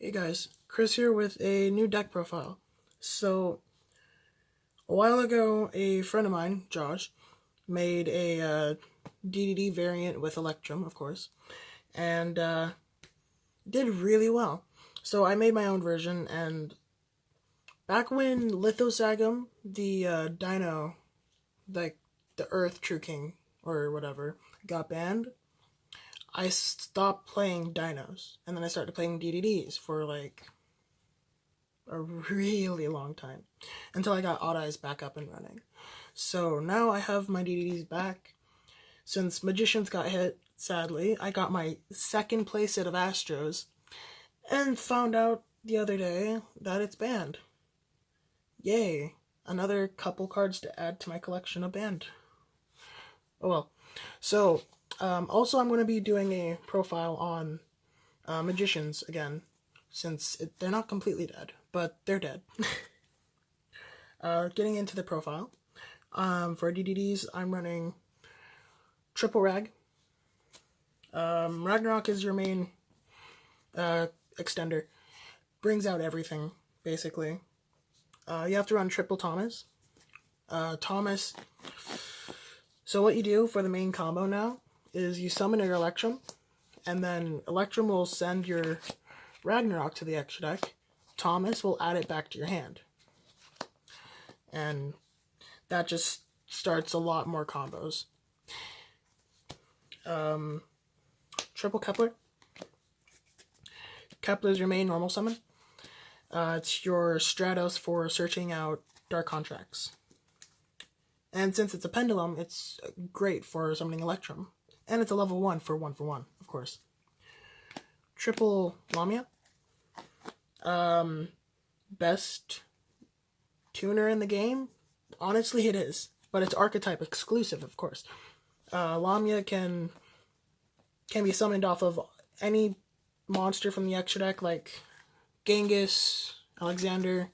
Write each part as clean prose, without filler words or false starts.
Hey guys, Chris here with a new deck profile. So, a while ago, a friend of mine, Josh, made a DDD variant with Electrum, of course, and did really well. So I made my own version, and back when Lithosagum, the dino, like the Earth True King, or whatever, got banned, I stopped playing dinos, and then I started playing DDDs for like a really long time until I got Odd Eyes back up and running. So now I have my DDDs back. Since Magicians got hit, sadly, I got my second playset of Astros and found out the other day that it's banned. Yay! Another couple cards to add to my collection of banned. Oh well. So, also I'm going to be doing a profile on Magicians again, since they're not completely dead, but they're dead. Getting into the profile, for DDDs, I'm running Triple Rag. Ragnarok is your main extender. Brings out everything, basically. You have to run Triple Thomas. Thomas. So what you do for the main combo now is you summon your Electrum, and then Electrum will send your Ragnarok to the extra deck. Thomas will add it back to your hand. And that just starts a lot more combos. Triple Kepler. Kepler is your main normal summon. It's your Stratos for searching out dark contracts. And since it's a Pendulum, it's great for summoning Electrum. And it's a level 1 for 1, of course. Triple Lamia. Best tuner in the game? Honestly, it is. But it's archetype exclusive, of course. Lamia can be summoned off of any monster from the extra deck, like Genghis, Alexander.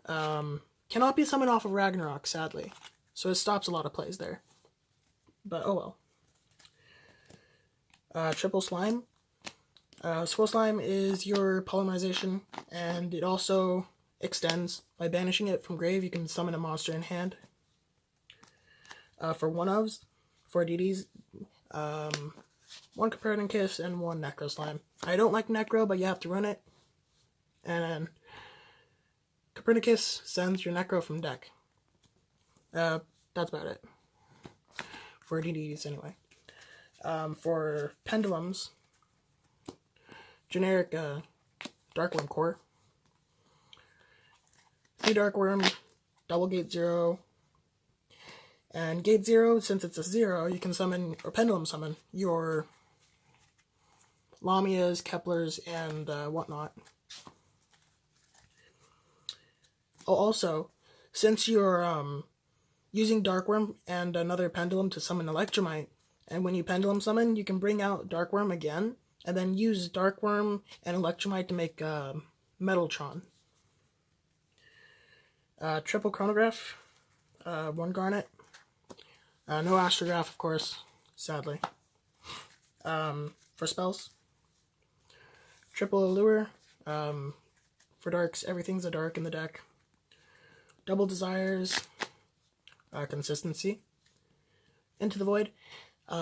Cannot be summoned off of Ragnarok, sadly. So it stops a lot of plays there. But oh well. Triple Slime. Swirl Slime is your polymerization, and it also extends. By banishing it from grave, you can summon a monster in hand. For one-ofs, for DDs, one Copernicus and one Necro Slime. I don't like Necro, but you have to run it. And Copernicus sends your Necro from deck. That's about it. For DDs, anyway. For Pendulums, generic Darkworm core. 3 Darkworm, double Gate 0. And Gate 0, since it's a 0, you can summon, or Pendulum summon, your Lamias, Keplers, and whatnot. Oh, also, since you're using Darkworm and another Pendulum to summon Electromite, and when you Pendulum summon, you can bring out Darkworm again, and then use Darkworm and Electromite to make Metaltron. Triple Chronograph, 1 Garnet. No Astrograph, of course, sadly. For spells, Triple Allure. For darks, everything's a dark in the deck. Double Desires. Consistency. Into the Void.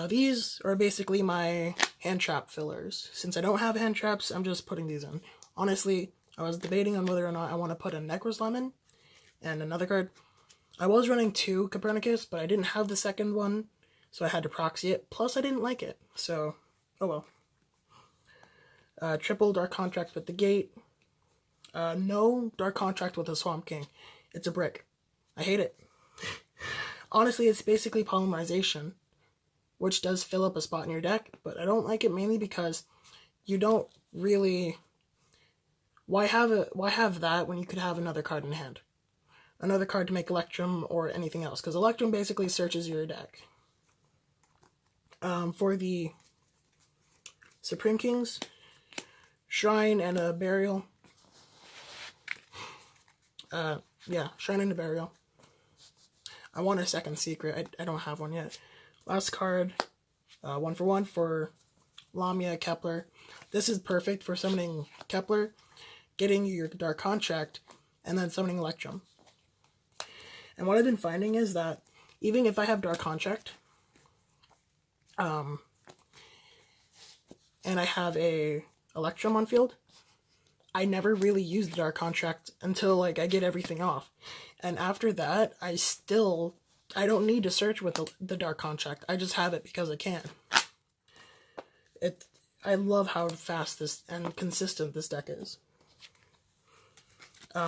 These are basically my hand trap fillers. Since I don't have hand traps, I'm just putting these in. Honestly, I was debating on whether or not I want to put a Necroslam in and another card. I was running 2 Copernicus, but I didn't have the second one, so I had to proxy it. Plus, I didn't like it, so oh well. Triple Dark Contract with the Gate. No Dark Contract with a Swamp King. It's a brick. I hate it. Honestly, it's basically polymerization, which does fill up a spot in your deck, but I don't like it mainly because you don't really... Why have that when you could have another card in hand? Another card to make Electrum or anything else, because Electrum basically searches your deck. For the Supreme Kings, Shrine and a Burial. Yeah, Shrine and a Burial. I want a second secret. I don't have one yet. Last card, 1 for 1 for Lamia, Kepler. This is perfect for summoning Kepler getting your Dark Contract, and then summoning Electrum. And what I've been finding is that even if I have Dark Contract, and I have a Electrum on field, I never really use the Dark Contract until like I get everything off. And after that, I don't need to search with the Dark Contract. I just have it because I can. I love how fast this and consistent this deck is.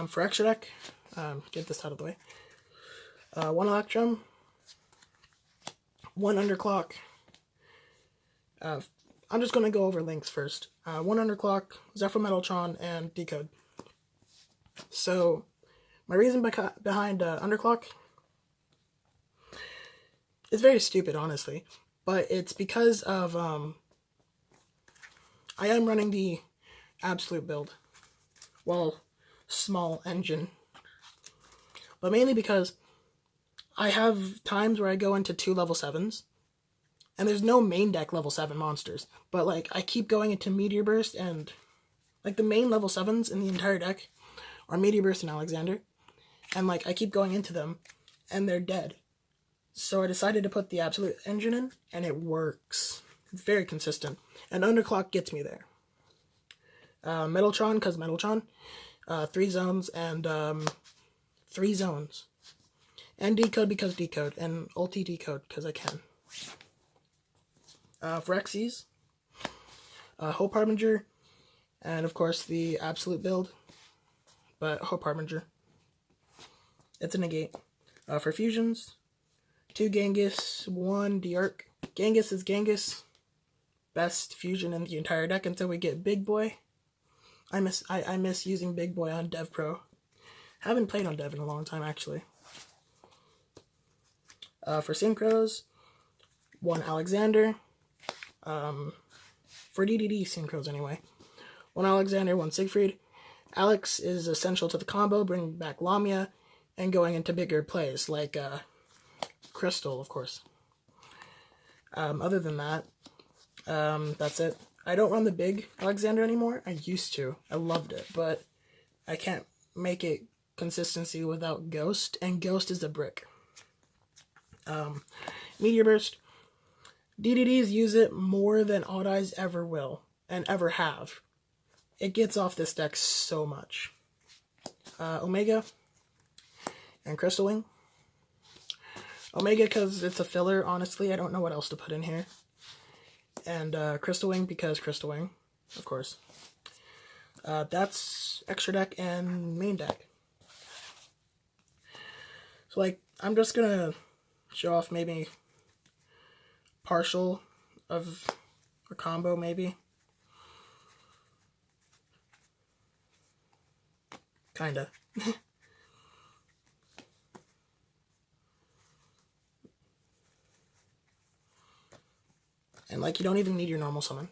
For extra deck, get this out of the way. 1 Electrum, 1 Underclock. I'm just going to go over links first. 1 Underclock, Zephyr Metaltron, and Decode. So, my reason behind Underclock is very stupid, honestly. But it's because of, I am running the Absolute build. Well, small engine. But mainly because I have times where I go into 2 level 7s. And there's no main deck level 7 monsters. But, like, I keep going into Meteor Burst and... Like, the main level 7s in the entire deck are Meteor Burst and Alexander. And, like, I keep going into them, and they're dead. So I decided to put the Absolute engine in, and it works. It's very consistent. And Underclock gets me there. Metaltron, because Metaltron. 3 zones, and 3 zones. And Decode, because Decode. And Ulti Decode, because I can. For Xyz, Hope Harbinger, and of course the Absolute build, but Hope Harbinger. It's a negate. For fusions, 2 Genghis, 1 Diarch. Genghis is Genghis. Best fusion in the entire deck until we get Big Boy. I miss using Big Boy on Dev Pro. Haven't played on Dev in a long time, actually. For Synchros, 1 Alexander. For DDD Synchros anyway. 1 Alexander, 1 Siegfried. Alex is essential to the combo, bringing back Lamia, and going into bigger plays, like Crystal, of course. Other than that, that's it. I don't run the big Alexander anymore. I used to. I loved it, but I can't make it consistency without Ghost, and Ghost is a brick. Meteor Burst. DDDs use it more than Odd Eyes ever will, and ever have. It gets off this deck so much. Omega, and Crystal Wing. Omega because it's a filler, honestly. I don't know what else to put in here. And Crystal Wing because Crystal Wing, of course. That's extra deck and main deck. So, like, I'm just gonna show off maybe partial of a combo, maybe. Kinda. And, like, you don't even need your normal summon.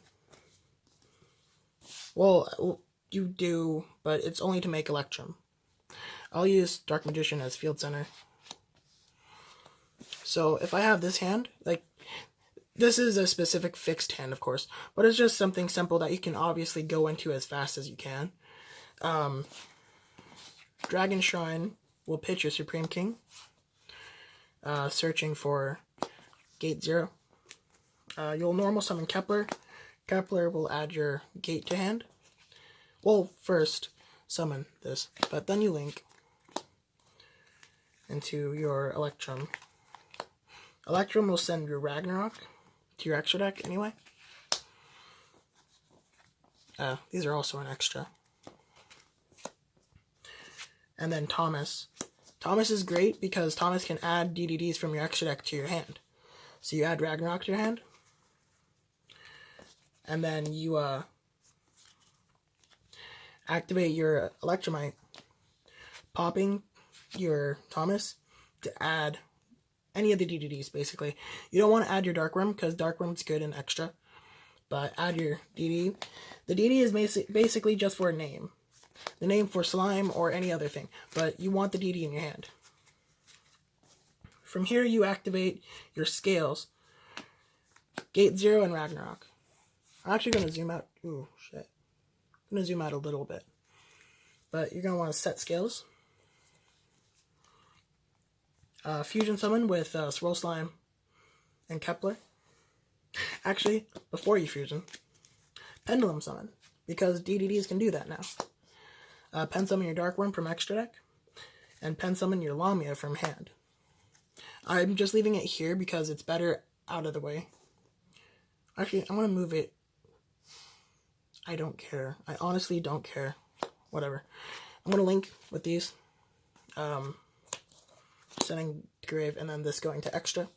Well, you do, but it's only to make Electrum. I'll use Dark Magician as field center. So, if I have this hand, like, this is a specific fixed hand, of course, but it's just something simple that you can obviously go into as fast as you can. Dragon Shrine will pitch your Supreme King, searching for Gate 0. You'll normal summon Kepler. Kepler will add your Gate to hand. Well, first summon this, but then you link into your Electrum. Electrum will send your Ragnarok to your extra deck anyway. These are also an extra. And then Thomas. Thomas is great because Thomas can add DDDs from your extra deck to your hand. So you add Ragnarok to your hand. And then you activate your Electromite, popping your Thomas to add any of the DDDs, basically. You don't want to add your Dark Worm, because Dark Worm's good and extra. But add your DD. The DD is basically just for a name. The name for slime or any other thing. But you want the DD in your hand. From here, you activate your scales. Gate 0 and Ragnarok. I'm actually going to zoom out. Ooh, shit. I'm going to zoom out a little bit. but you're going to want to set scales. Fusion summon with Swirl Slime and Kepler. Actually, before you fusion, Pendulum summon, because DDDs can do that now. Pen summon your Dark Worm from extra deck, and pen summon your Lamia from hand. I'm just leaving it here because it's better out of the way. Actually, I'm going to move it. I don't care. I honestly don't care. Whatever. I'm going to link with these. Sending to grave, and then this going to extra.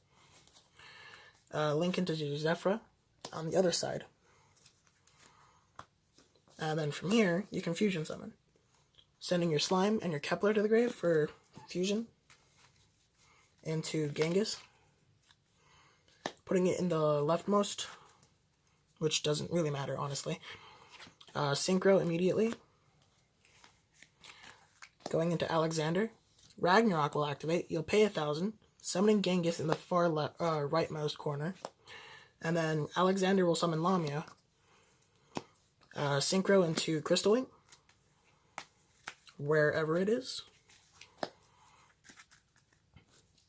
Link into Zephyra on the other side. And then from here, you can fusion summon. Sending your Slime and your Kepler to the grave for fusion into Genghis. Putting it in the leftmost, which doesn't really matter, honestly. Synchro immediately. Going into Alexander. Ragnarok will activate. You'll pay 1,000. Summoning Genghis in the far rightmost corner. And then Alexander will summon Lamia. Synchro into Crystal Wing. Wherever it is.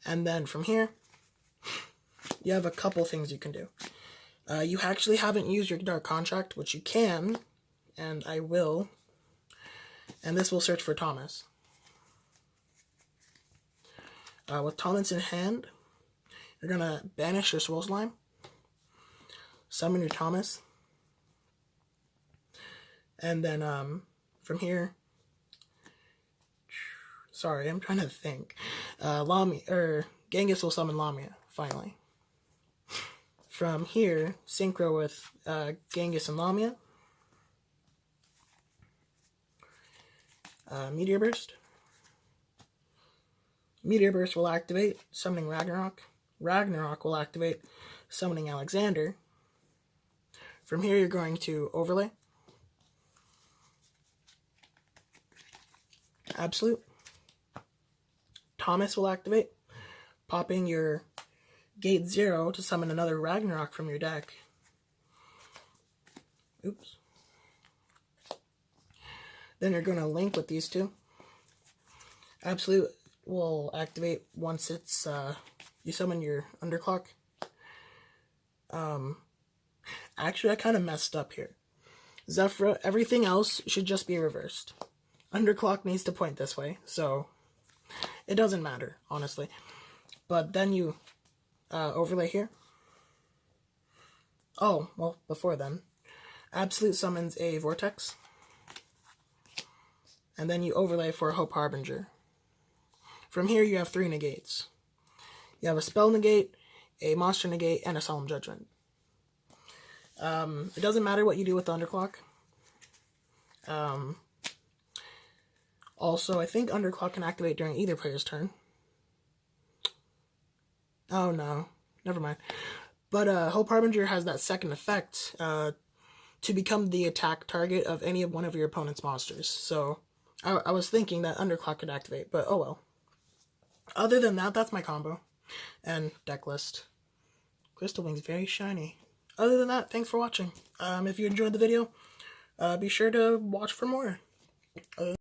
And then from here, you have a couple things you can do. You actually haven't used your Dark Contract, which you can, and I will. And this will search for Thomas. With Thomas in hand, you're going to banish your Swirl Slime, summon your Thomas, and then from here, sorry, I'm trying to think, Genghis will summon Lamia, finally. From here, synchro with Genghis and Lamia, Meteor Burst. Meteor Burst will activate, summoning Ragnarok. Ragnarok will activate, summoning Alexander. From here, you're going to overlay. Absolute. Thomas will activate, popping your Gate 0 to summon another Ragnarok from your deck. Oops. Then you're going to link with these two. Absolute will activate once it's you summon your Underclock. Actually, I kind of messed up here. Zephyra, everything else should just be reversed. Underclock needs to point this way, so it doesn't matter, honestly. But then you overlay here. Oh, well, before then, Absolute summons a Vortex. And then you overlay for Hope Harbinger. From here, you have 3 negates. You have a Spell Negate, a Monster Negate, and a Solemn Judgment. It doesn't matter what you do with the Underclock. Also, I think Underclock can activate during either player's turn. Oh, no. Never mind. But Hope Harbinger has that second effect to become the attack target of any of one of your opponent's monsters. So, I was thinking that Underclock could activate, but oh well. Other than that, that's my combo. And deck list. Crystal Wing's very shiny. Other than that, thanks for watching. If you enjoyed the video, be sure to watch for more.